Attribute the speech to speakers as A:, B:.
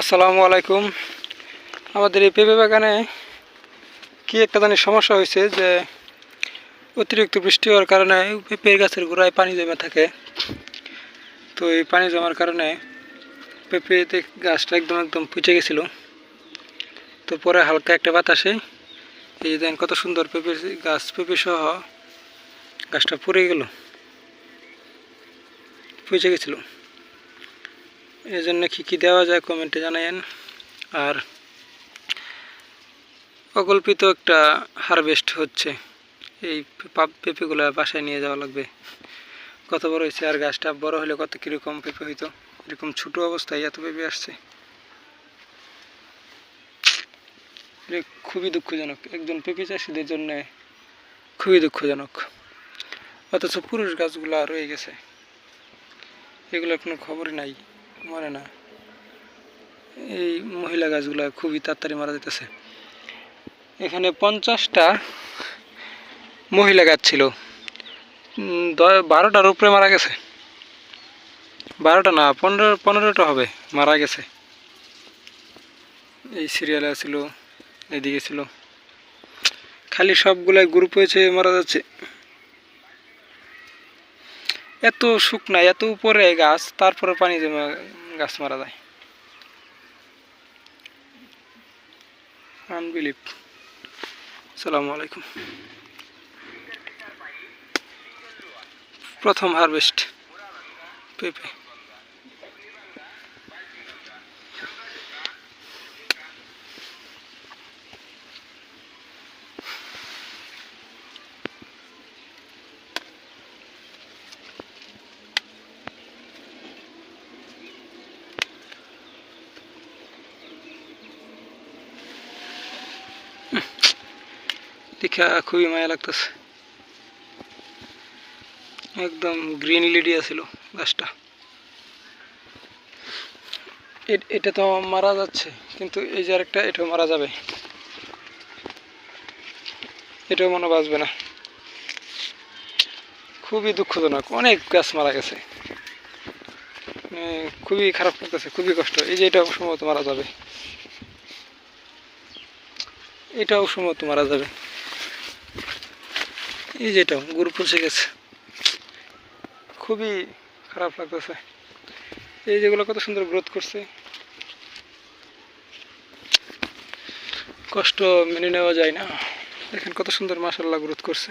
A: আসসালামু আলাইকুম। আমাদের এই পেঁপে বাগানে কি একটা জানি সমস্যা হয়েছে যে অতিরিক্ত বৃষ্টি হওয়ার কারণে পেঁপের গাছের গোড়ায় পানি জমে থাকে। তো এই পানি জমার কারণে পেঁপেতে গাছটা একদম পচে গেছিল। তো পরে হালকা একটা বাতাসে এই দেখেন কত সুন্দর পেঁপে গাছ, পেঁপে সহ গাছটা পড়ে গেল, পচে গেছিল। এই জন্য কী দেওয়া যায় কমেন্টে জানায়েন। আর অকল্পিত একটা হারভেস্ট হচ্ছে, এই পেঁপেগুলো বাসায় নিয়ে যাওয়া লাগবে। কত বড় হয়েছে, আর গাছটা বড় হলে কত কীরকম পেঁপে হইতো। এরকম ছোট অবস্থায় এত পেঁপে আসছে, খুবই দুঃখজনক। একজন পেঁপে চাষিদের জন্য খুবই দুঃখজনক। অথচ পুরুষ গাছগুলো রয়ে গেছে, এগুলোর কোনো খবরই নাই, মরে না। এই মহিলা গাছগুলো খুবই তাড়াতাড়ি মারা যেতেছে। এখানে 50টা মহিলা গাছ ছিল, 12টার উপরে মারা গেছে। 12টা না, 15টা হবে মারা গেছে। এই সিরিয়ালে ছিল, এদিকে ছিল, খালি সবগুলাই গ্রুপ হয়েছে মারা যাচ্ছে। এত শুকনা, এত উপরে গাছ, তারপরে পানি জমে গাছ মারা যায়। আনবিলিভ। আসসালামু আলাইকুম। প্রথম হারভেস্ট পেঁপে। দেখা খুবই মায়া লাগতেছে, একদম গ্রিন লিডি আছিল গাছটা। এটা তো মারা যাচ্ছে, কিন্তু এই যে আরেকটা, এটাও মারা যাবে, এটাও মনে বাঁচবে না। খুবই দুঃখজনক, অনেক গাছ মারা গেছে, খুবই খারাপ লাগতেছে, খুবই কষ্ট। এই যে এটাও সম্ভবত মারা যাবে, এটাও সম্ভবত মারা যাবে। এই যে এটাও গুড় পচে গেছে, খুবই খারাপ লাগতেছে। এই যেগুলো কত সুন্দর গ্রোথ করছে, কষ্ট মেনে নেওয়া যায় না। দেখেন কত সুন্দর মাশাআল্লাহ গ্রোথ করছে।